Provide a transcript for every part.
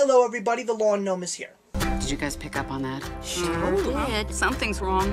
Hello everybody, the Lawn Gnome is here. Did you guys pick up on that? Sure did. Something's wrong.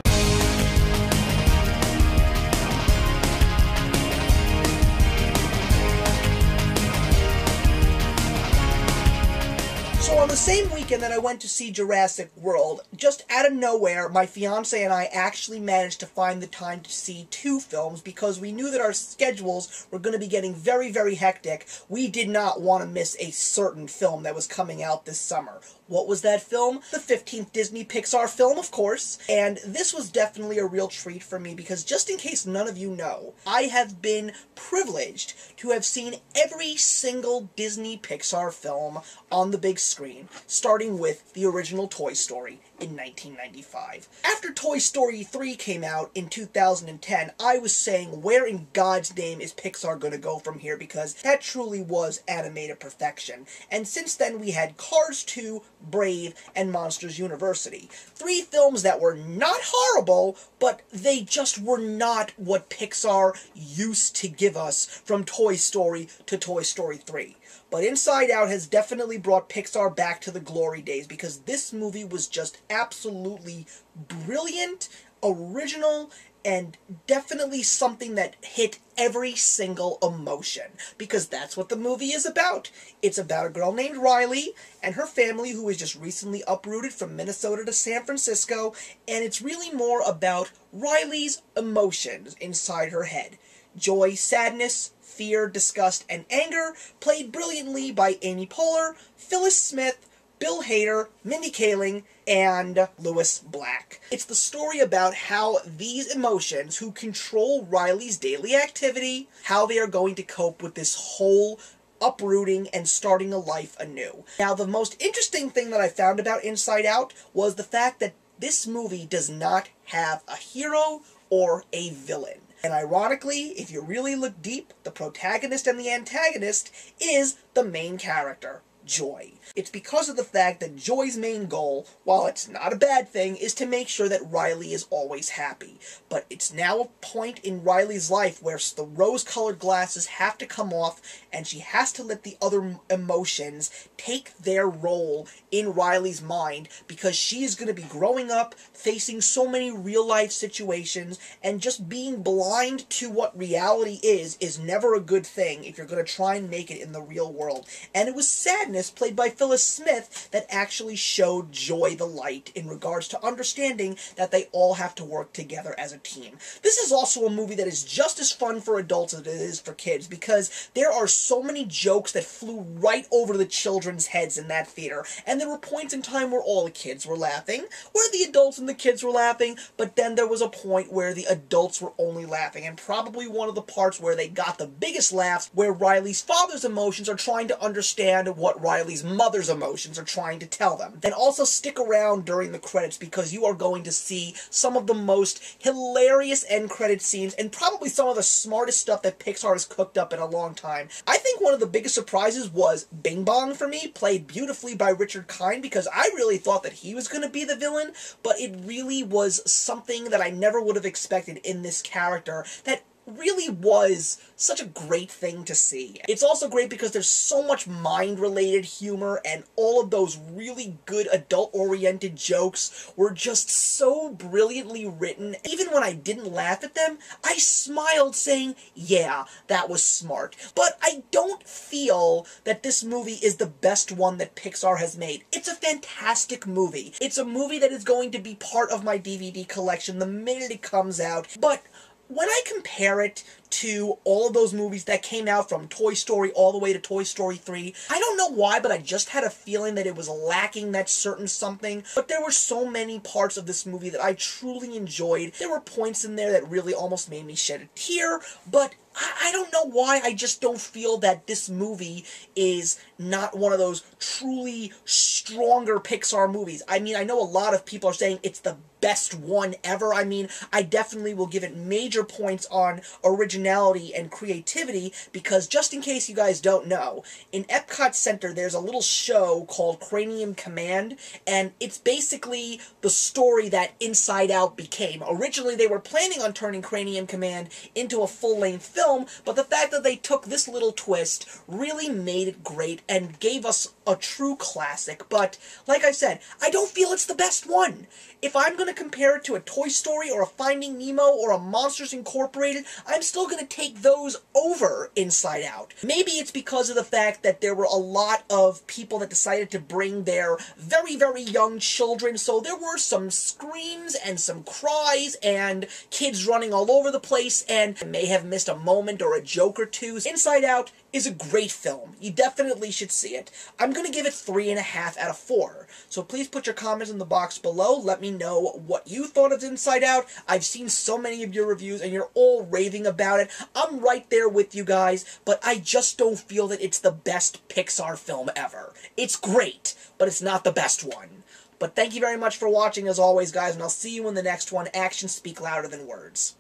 So on the same weekend that I went to see Jurassic World, just out of nowhere, my fiance and I actually managed to find the time to see two films because we knew that our schedules were going to be getting very, very hectic. We did not want to miss a certain film that was coming out this summer. What was that film? The 15th Disney Pixar film, of course. And this was definitely a real treat for me because just in case none of you know, I have been privileged to have seen every single Disney Pixar film on the big screen, starting with the original Toy Story in 1995. After Toy Story 3 came out in 2010, I was saying, where in God's name is Pixar going to go from here? Because that truly was animated perfection. And since then, we had Cars 2, Brave, and Monsters University. Three films that were not horrible, but they just were not what Pixar used to give us from Toy Story to Toy Story 3. But Inside Out has definitely brought Pixar back to the glory days because this movie was just absolutely brilliant, original, and definitely something that hit every single emotion, because that's what the movie is about. It's about a girl named Riley and her family who is just recently uprooted from Minnesota to San Francisco, and it's really more about Riley's emotions inside her head. Joy, sadness, fear, disgust, and anger, played brilliantly by Amy Poehler, Phyllis Smith, Bill Hader, Mindy Kaling, and Lewis Black. It's the story about how these emotions, who control Riley's daily activity, how they are going to cope with this whole uprooting and starting a life anew. Now, the most interesting thing that I found about Inside Out was the fact that this movie does not have a hero or a villain. And ironically, if you really look deep, the protagonist and the antagonist is the main character, Joy. It's because of the fact that Joy's main goal, while it's not a bad thing, is to make sure that Riley is always happy. But it's now a point in Riley's life where the rose-colored glasses have to come off, and she has to let the other emotions take their role in Riley's mind, because she is going to be growing up, facing so many real-life situations, and just being blind to what reality is never a good thing if you're going to try and make it in the real world. And it was Sadness, played by Phyllis Smith, that actually showed Joy the light in regards to understanding that they all have to work together as a team. This is also a movie that is just as fun for adults as it is for kids, because there are so many jokes that flew right over the children's heads in that theater, and there were points in time where all the kids were laughing, where the adults and the kids were laughing, but then there was a point where the adults were only laughing, and probably one of the parts where they got the biggest laughs, where Riley's father's emotions are trying to understand what Riley's mother's emotions are trying to tell them. And also stick around during the credits, because you are going to see some of the most hilarious end credit scenes and probably some of the smartest stuff that Pixar has cooked up in a long time. I think one of the biggest surprises was Bing Bong for me, played beautifully by Richard Kind, because I really thought that he was going to be the villain, but it really was something that I never would have expected in this character that really was such a great thing to see. It's also great because there's so much mind-related humor, and all of those really good adult-oriented jokes were just so brilliantly written. Even when I didn't laugh at them, I smiled saying, yeah, that was smart. But I don't feel that this movie is the best one that Pixar has made. It's a fantastic movie. It's a movie that is going to be part of my DVD collection the minute it comes out, but when I compare it to all of those movies that came out from Toy Story all the way to Toy Story 3, I don't know why, but I just had a feeling that it was lacking that certain something. But there were so many parts of this movie that I truly enjoyed. There were points in there that really almost made me shed a tear, but I don't know why, I just don't feel that this movie is not one of those truly stronger Pixar movies. I mean, I know a lot of people are saying it's the best one ever. I mean, I definitely will give it major points on originality and creativity, because just in case you guys don't know, in Epcot Center there's a little show called Cranium Command, and it's basically the story that Inside Out became. Originally they were planning on turning Cranium Command into a full-length film, but the fact that they took this little twist really made it great and gave us a true classic. But like I said, I don't feel it's the best one. If I'm going to compare it to a Toy Story or a Finding Nemo or a Monsters Incorporated, I'm still going to take those over Inside Out. Maybe it's because of the fact that there were a lot of people that decided to bring their very, very young children, so there were some screams and some cries and kids running all over the place, and may have missed a moment or a joke or two. Inside Out is a great film. You definitely should see it. I'm going to give it 3.5 out of 4. So please put your comments in the box below. Let me know what you thought of Inside Out. I've seen so many of your reviews and you're all raving about it. I'm right there with you guys, but I just don't feel that it's the best Pixar film ever. It's great, but it's not the best one. But thank you very much for watching as always, guys, and I'll see you in the next one. Actions speak louder than words.